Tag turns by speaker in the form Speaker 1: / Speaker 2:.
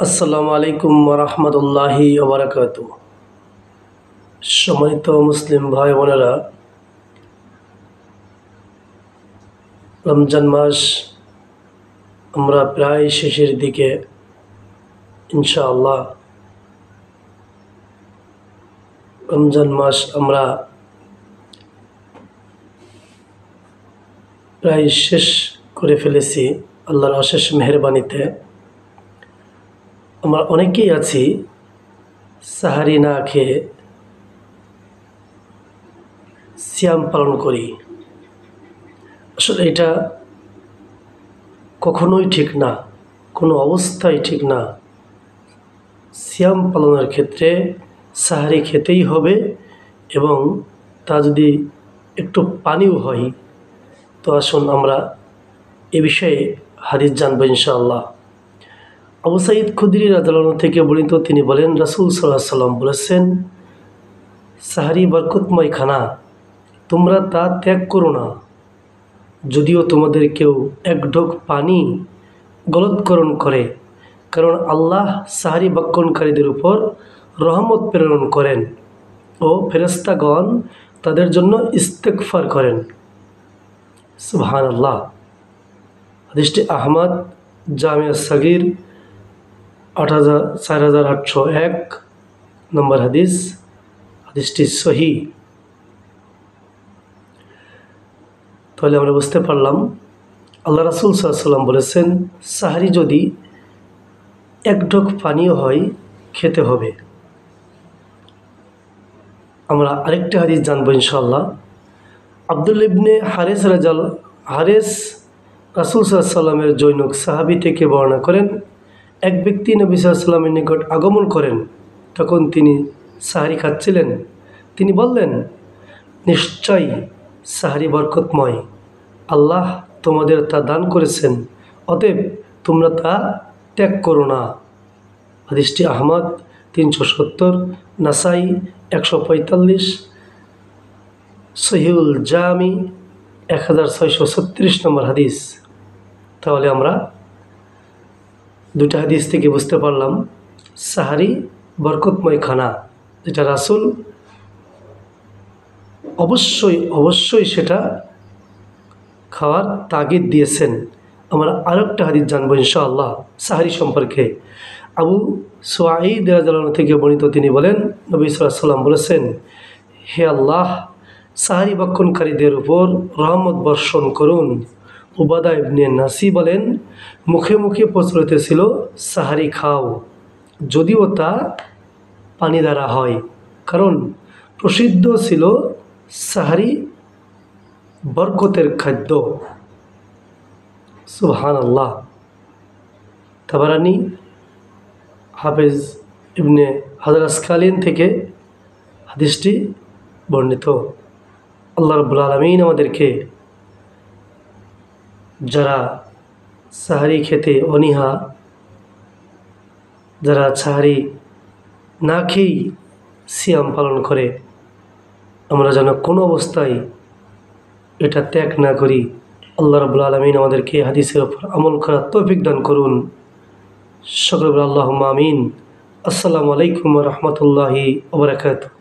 Speaker 1: আসসালামু আলাইকুম ওয়া রাহমাতুল্লাহি ওয়া বারাকাতুহু। সম্মানিত মুসলিম ভাই বোনেরা, রমজান মাস আমরা প্রায় শেষের দিকে। ইনশাআল্লাহ রমজান মাস আমরা প্রায় শেষ করে ফেলেছি আল্লাহর অশেষ মেহেরবানিতে। আমরা অনেকেই আছি সাহারি না খেয়ে সিয়াম পালন করি। আসলে এটা কখনোই ঠিক না, কোনো অবস্থায় ঠিক না। সিয়াম পালনের ক্ষেত্রে সাহারি খেতেই হবে, এবং তা যদি একটু পানিও হয় তো আসুন আমরা এ বিষয়ে হাদিস জানবো ইনশাআল্লাহ। আবু সাঈদ খুদরি রাদিয়াল্লাহু থেকে বর্ণিত, তিনি বলেন, রাসূল সাল্লাল্লাহু আলাইহি ওয়াসাল্লাম বলেছেন, সাহারি বরকতময় খানা, তোমরা তা ত্যাগ করো না। যদিও তোমাদের কেউ এক ঢোক পানি গলৎকরণ করে, কারণ আল্লাহ সাহারি ভক্ষণকারীদের উপর রহমত প্রেরণ করেন ও ফেরেশতাগণ তাদের জন্য ইস্তেগফার করেন। সুবহানাল্লাহ। হাদিসটি আহমদ জামিয়া সাগীর 4801 নম্বর হাদিস। হাদিসটি সহিহ। তাহলে আমরা বুঝতে পারলাম আল্লাহ রাসূল সাল্লাল্লাহু আলাইহি ওয়াসাল্লাম বলেছেন, সাহারি যদি এক ঢোক পানিও হয় খেতে হবে। আমরা আরেকটা হাদিস জানবো ইনশাআল্লাহ। আব্দুল্লাহ ইবনে হারেস রাসূল সাল্লাল্লাহু আলাইহি ওয়াসাল্লামের জনৈক সাহাবী থেকে বর্ণনা করেন, এক ব্যক্তি নবী সাল্লাল্লাহু আলাইহি ওয়াসাল্লামের নিকট আগমন করেন। তখন তিনি সাহারি খাচ্ছিলেন। তিনি বললেন, নিশ্চয়ই সাহারি বরকতময়, আল্লাহ তোমাদের তা দান করেছেন, অতএব তোমরা তা ত্যাগ করো না। হাদিসটি আহমদ 370, নাসাই 145, সহিহুল জামি 1636 নম্বর হাদিস। তাহলে আমরা দুইটা হাদিস থেকে বুঝতে পারলাম সাহারি বরকতময় খানা, যেটা রাসূল অবশ্যই সেটা খাওয়ার তাগিদ দিয়েছেন। আমরা আরেকটা হাদিস জানবো ইনশাআল্লাহ সাহারি সম্পর্কে। আবু সুআইদ রাদিয়াল্লাহু থেকে বর্ণিত, তিনি বলেন, নবী সাল্লাল্লাহু আলাইহি ওয়াসাল্লাম বলেছেন, হে আল্লাহ, সাহারি ভক্ষণকারীদের উপর রহমত বর্ষণ করুন। উবাদা ইবনে নাসি বলেন, মুখে মুখে প্রচলিত ছিল সাহারি খাও, যদিও তা পানি দ্বারা হয়, কারণ প্রসিদ্ধ ছিল সাহারি বরকতের খাদ্য। সুবহানাল্লাহ। তাবারানি হাফেজ ইবনে হাজার আসকালিন থেকে হাদিসটি বর্ণিত। আল্লাহ রাব্বুল আলামিন আমাদেরকে, যারা সাহারি খেতে অনীহা, যারা সাহারি না খেয়েই সিয়াম পালন করে, আমরা যেন কোনো অবস্থায় এটা ত্যাগ না করি। আল্লাহ রাব্বুল আলামিন আমাদেরকে হাদিসের উপর আমল করার তৌফিক দান করুন। সকলে বলি আল্লাহুম্মা আমিন। আসসালামু আলাইকুম ওয়া রাহমাতুল্লাহি ওয়া বারাকাতুহু।